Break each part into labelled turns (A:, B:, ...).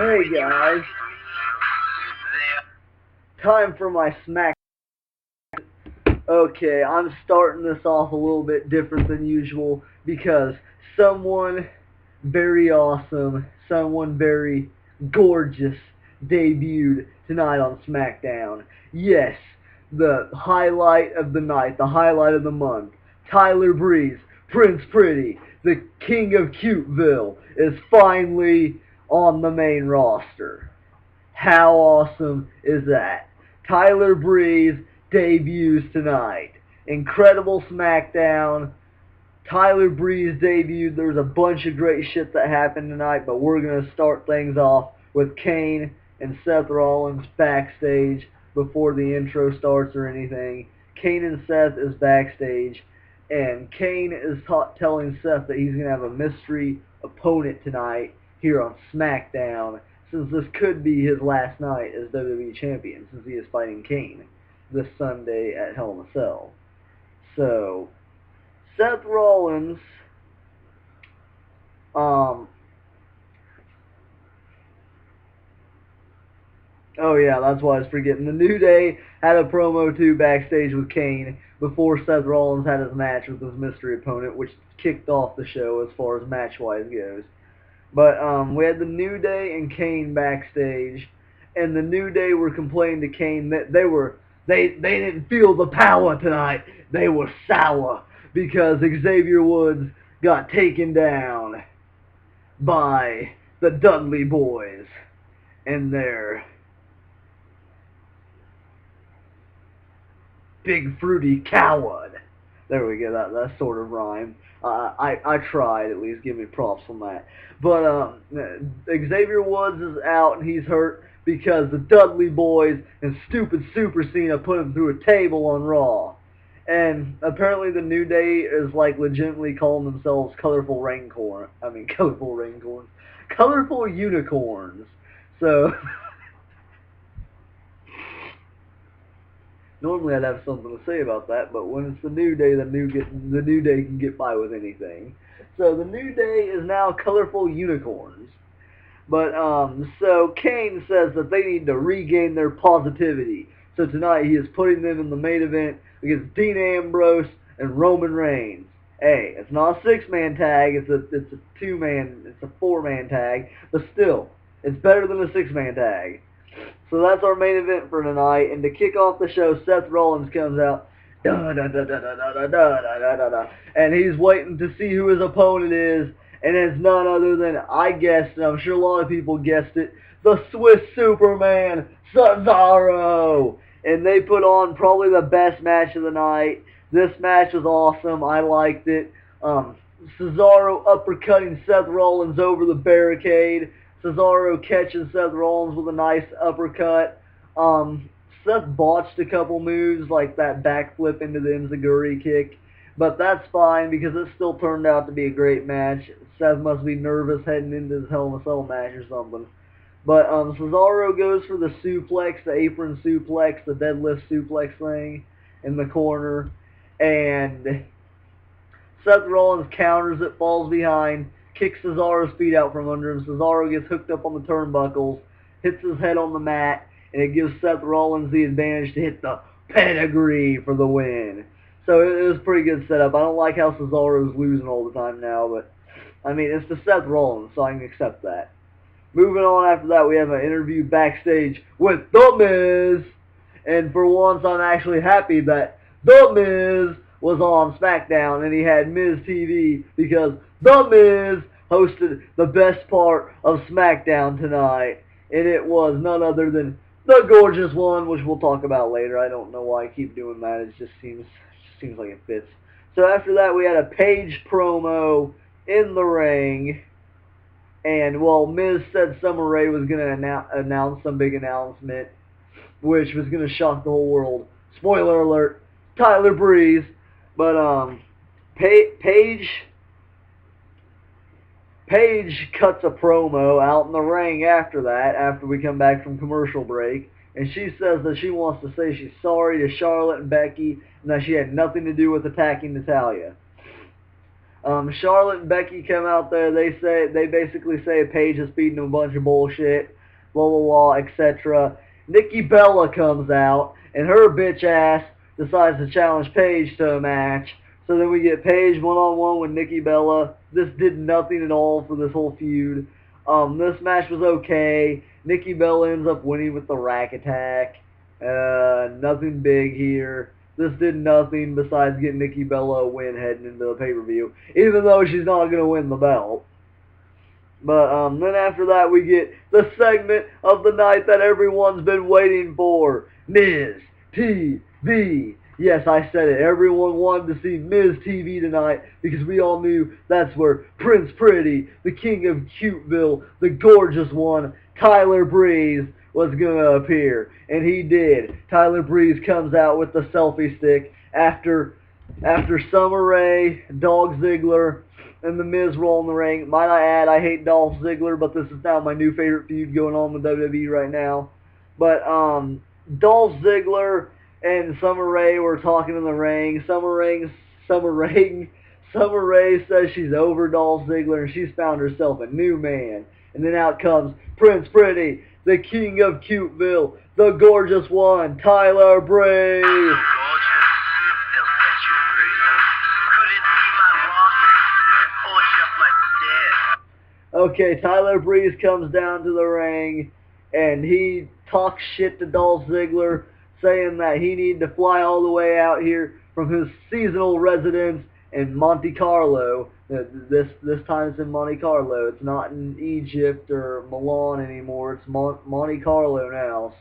A: Hey guys, time for my smack. Okay, I'm starting this off a little bit different than usual because someone very awesome, someone very gorgeous debuted tonight on SmackDown. Yes, the highlight of the night, the highlight of the month. Tyler Breeze, Prince Pretty, the King of Cuteville, is finally on the main roster. How awesome is that? Tyler Breeze debuts tonight. Incredible SmackDown. Tyler Breeze debuted. There was a bunch of great shit that happened tonight, but we're going to start things off with Kane and Seth Rollins backstage before the intro starts or anything. Kane and Seth is backstage, and Kane is telling Seth that he's going to have a mystery opponent tonight here on SmackDown, since this could be his last night as WWE Champion, since he is fighting Kane this Sunday at Hell in a Cell. So, Seth Rollins, oh yeah, that's why I was forgetting. The New Day had a promo too backstage with Kane before Seth Rollins had his match with his mystery opponent, which kicked off the show as far as match-wise goes. But we had the New Day and Kane backstage, and the New Day were complaining to Kane that they didn't feel the power tonight. They were sour because Xavier Woods got taken down by the Dudley Boys and their big fruity coward. There we go, that sort of rhyme. I tried, at least. Give me props on that. But Xavier Woods is out and he's hurt because the Dudley Boys and stupid Super Cena put him through a table on Raw. And apparently the New Day is like legitimately calling themselves colorful unicorns. So normally I'd have something to say about that, but when it's the New Day, the New Day can get by with anything. So the New Day is now colorful unicorns. But so Kane says that they need to regain their positivity. So tonight he is putting them in the main event against Dean Ambrose and Roman Reigns. Hey, it's not a six-man tag, it's a four-man tag, but still, it's better than a six-man tag. So that's our main event for tonight, and to kick off the show, Seth Rollins comes out, and he's waiting to see who his opponent is, and it's none other than, I guessed, and I'm sure a lot of people guessed it, the Swiss Superman, Cesaro! And they put on probably the best match of the night. This match was awesome. I liked it. Cesaro uppercutting Seth Rollins over the barricade. Cesaro catching Seth Rollins with a nice uppercut. Seth botched a couple moves like that backflip into the Enziguri kick. But that's fine because it still turned out to be a great match. Seth must be nervous heading into this Hell in a Cell match or something. But Cesaro goes for the suplex, the apron suplex, the deadlift suplex thing in the corner. And Seth Rollins counters it, falls behind, kicks Cesaro's feet out from under him. Cesaro gets hooked up on the turnbuckles, hits his head on the mat, and it gives Seth Rollins the advantage to hit the pedigree for the win. So it was a pretty good setup. I don't like how Cesaro's losing all the time now, but I mean, it's the Seth Rollins, so I can accept that. Moving on after that, we have an interview backstage with The Miz. And for once, I'm actually happy that The Miz was on SmackDown and he had Miz TV because The Miz hosted the best part of SmackDown tonight. And it was none other than the gorgeous one, which we'll talk about later. I don't know why I keep doing that. It just seems like it fits. So after that, we had a Paige promo in the ring. And, well, Miz said Summer Rae was going to announce some big announcement, which was going to shock the whole world. Spoiler alert, Tyler Breeze. But, Paige cuts a promo out in the ring after that, after we come back from commercial break. And she says that she wants to say she's sorry to Charlotte and Becky, and that she had nothing to do with attacking Natalya. Charlotte and Becky come out there. They basically say Paige is feeding them a bunch of bullshit, blah blah blah, etc. Nikki Bella comes out, and her bitch ass decides to challenge Paige to a match. So then we get Paige one-on-one with Nikki Bella. This did nothing at all for this whole feud. This match was okay. Nikki Bella ends up winning with the rack attack. Nothing big here. This did nothing besides get Nikki Bella a win heading into the pay-per-view, even though she's not going to win the belt. But then after that, we get the segment of the night that everyone's been waiting for. Miz TV. Yes, I said it. Everyone wanted to see Miz TV tonight because we all knew that's where Prince Pretty, the king of Cuteville, the gorgeous one, Tyler Breeze, was going to appear. And he did. Tyler Breeze comes out with the selfie stick after Summer Rae, Dolph Ziggler, and The Miz roll in the ring. Might I add, I hate Dolph Ziggler, but this is now my new favorite feud going on with WWE right now. But Dolph Ziggler and Summer Rae were talking in the ring. Summer Rae says she's over Dolph Ziggler and she's found herself a new man. And then out comes Prince Pretty, the king of Cuteville, the gorgeous one, Tyler Breeze. Okay, Tyler Breeze comes down to the ring, and he talks shit to Dolph Ziggler, saying that he needed to fly all the way out here from his seasonal residence in Monte Carlo. This time it's in Monte Carlo. It's not in Egypt or Milan anymore. It's Monte Carlo now.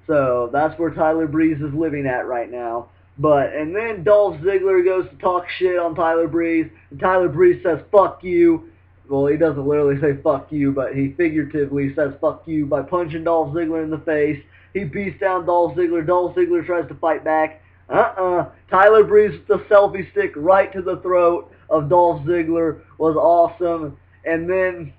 A: So that's where Tyler Breeze is living at right now. And then Dolph Ziggler goes to talk shit on Tyler Breeze, and Tyler Breeze says, "Fuck you." Well, he doesn't literally say fuck you, but he figuratively says fuck you by punching Dolph Ziggler in the face. He beats down Dolph Ziggler. Dolph Ziggler tries to fight back. Tyler Breeze with the selfie stick right to the throat of Dolph Ziggler was awesome. And then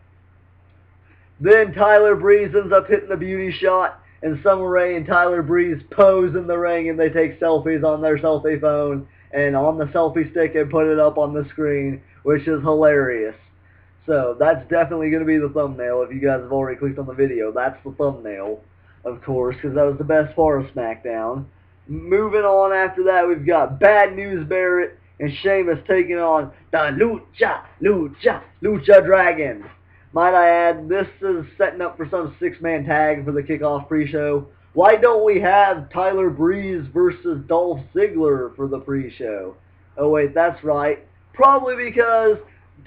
A: Tyler Breeze ends up hitting the beauty shot, and Summer Rae and Tyler Breeze pose in the ring, and they take selfies on their selfie phone and on the selfie stick and put it up on the screen, which is hilarious. So that's definitely going to be the thumbnail. If you guys have already clicked on the video, that's the thumbnail, of course, because that was the best part of SmackDown. Moving on after that, we've got Bad News Barrett and Sheamus taking on the Lucha Dragons. Might I add, this is setting up for some six-man tag for the kickoff pre-show. Why don't we have Tyler Breeze versus Dolph Ziggler for the pre-show? Oh wait, that's right. Probably because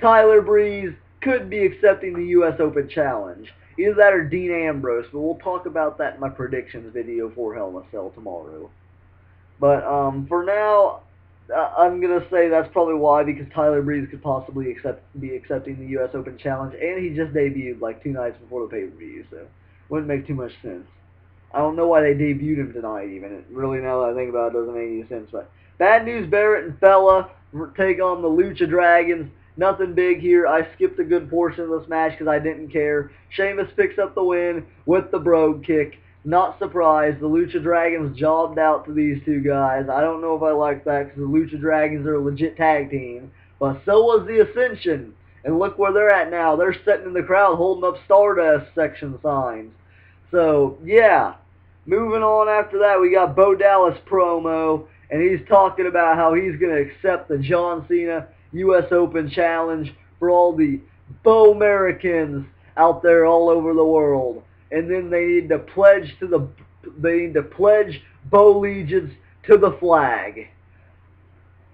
A: Tyler Breeze could be accepting the U.S. Open Challenge. Either that or Dean Ambrose, but we'll talk about that in my predictions video for Hell in a Cell tomorrow. But for now, I'm going to say that's probably why, because Tyler Breeze could possibly be accepting the U.S. Open Challenge, and he just debuted like 2 nights before the pay-per-view, so wouldn't make too much sense. I don't know why they debuted him tonight even. Really, now that I think about it, doesn't make any sense. But Bad News Barrett and Fella take on the Lucha Dragons. Nothing big here. I skipped a good portion of this match because I didn't care. Sheamus picks up the win with the brogue kick. Not surprised. The Lucha Dragons jobbed out to these two guys. I don't know if I like that because the Lucha Dragons are a legit tag team. But so was the Ascension. And look where they're at now. They're sitting in the crowd holding up Stardust section signs. So, yeah. Moving on after that, we got Bo Dallas promo. And he's talking about how he's going to accept the John Cena U.S. Open Challenge for all the Bo-Americans out there all over the world. And then they need to pledge Bo allegiance to the flag.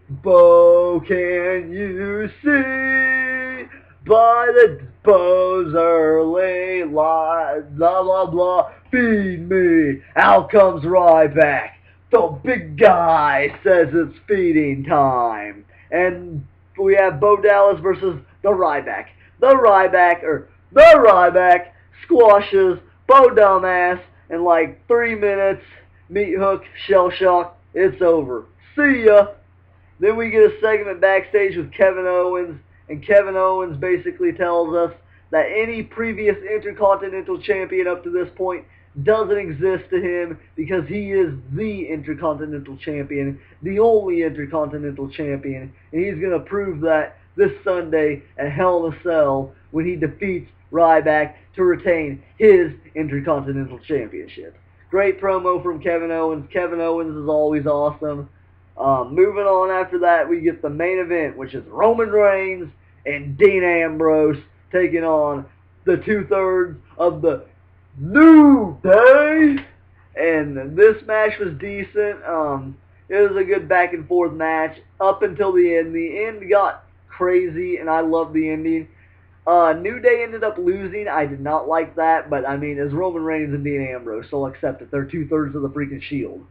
A: Bo, can you see by the Bo's early light, blah blah blah, feed me. Out comes Ryback. The big guy says it's feeding time. And we have Bo Dallas versus the Ryback. The Ryback squashes Bo Dumbass in like 3 minutes. Meat hook, shell shock, it's over. See ya. Then we get a segment backstage with Kevin Owens, and Kevin Owens basically tells us that any previous Intercontinental Champion up to this point doesn't exist to him because he is the Intercontinental Champion, the only Intercontinental Champion, and he's going to prove that this Sunday at Hell in a Cell when he defeats Ryback to retain his Intercontinental Championship. Great promo from Kevin Owens. Kevin Owens is always awesome. Moving on after that, we get the main event, which is Roman Reigns and Dean Ambrose taking on the two-thirds of the New Day. And this match was decent. It was a good back-and-forth match up until the end. The end got crazy, and I loved the ending. New Day ended up losing. I did not like that, but I mean, as Roman Reigns and Dean Ambrose, so I'll accept it. They're two-thirds of the freaking Shield.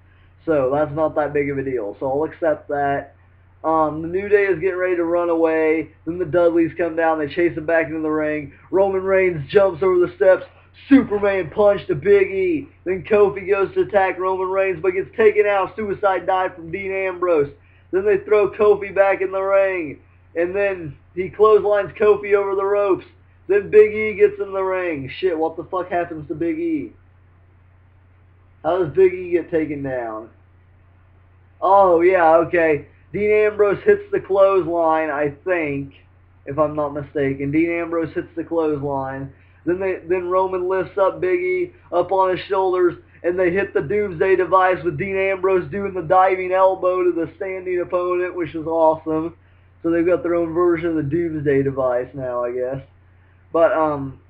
A: So that's not that big of a deal. So I'll accept that. The New Day is getting ready to run away. Then the Dudleys come down. They chase him back into the ring. Roman Reigns jumps over the steps. Superman punch to Big E. Then Kofi goes to attack Roman Reigns, but gets taken out. Suicide dive from Dean Ambrose. Then they throw Kofi back in the ring. And then he clotheslines Kofi over the ropes. Then Big E gets in the ring. Shit, what the fuck happens to Big E? How does Big E get taken down? Oh, yeah, okay. Dean Ambrose hits the clothesline, I think, if I'm not mistaken. Dean Ambrose hits the clothesline. Then Roman lifts up Big E up on his shoulders, and they hit the Doomsday Device with Dean Ambrose doing the diving elbow to the standing opponent, which is awesome. So they've got their own version of the Doomsday Device now, I guess. But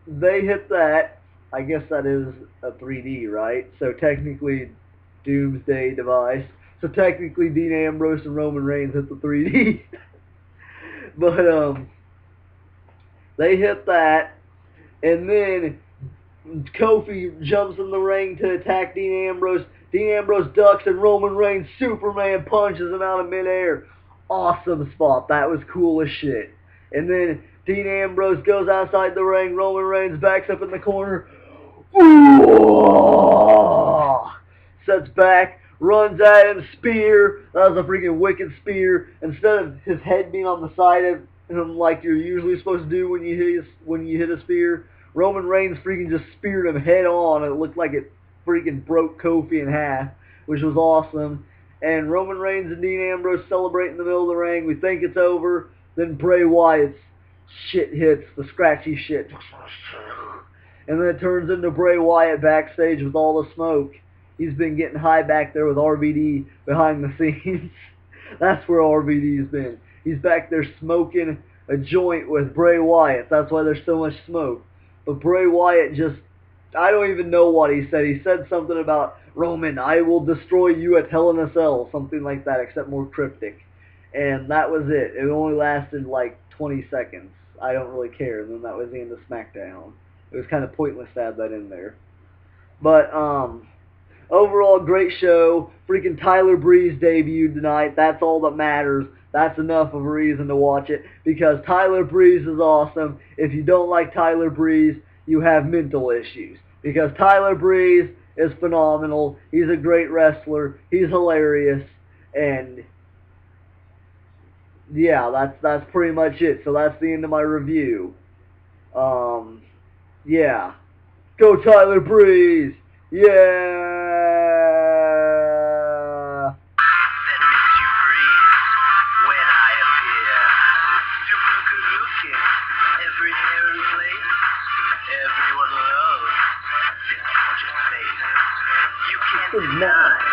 A: they hit that. I guess that is a 3D, right? So technically, Doomsday Device. So technically, Dean Ambrose and Roman Reigns hit the 3D. But they hit that, and then Kofi jumps in the ring to attack Dean Ambrose. Dean Ambrose ducks, and Roman Reigns Superman punches him out of midair. Awesome spot. That was cool as shit. And then Dean Ambrose goes outside the ring. Roman Reigns backs up in the corner. Ooh! Sets back, runs at him, spear. That was a freaking wicked spear. Instead of his head being on the side of him like you're usually supposed to do when you hit a spear, Roman Reigns freaking just speared him head on. It looked like it freaking broke Kofi in half, which was awesome. And Roman Reigns and Dean Ambrose celebrate in the middle of the ring. We think it's over. Then Bray Wyatt's shit hits, the scratchy shit. And then it turns into Bray Wyatt backstage with all the smoke. He's been getting high back there with RVD behind the scenes. That's where RVD's been. He's back there smoking a joint with Bray Wyatt. That's why there's so much smoke. But Bray Wyatt just, I don't even know what he said. He said something about, Roman, I will destroy you at Hell in a Cell. Something like that, except more cryptic. And that was it. It only lasted like 20 seconds. I don't really care. And then that was the end of SmackDown. It was kind of pointless to have that in there. But, overall, great show. Freaking Tyler Breeze debuted tonight. That's all that matters. That's enough of a reason to watch it. Because Tyler Breeze is awesome. If you don't like Tyler Breeze, you have mental issues. Because Tyler Breeze is phenomenal. He's a great wrestler. He's hilarious. And yeah, that's pretty much it. So that's the end of my review. Yeah. Go Tyler Breeze! Yeah! Good night.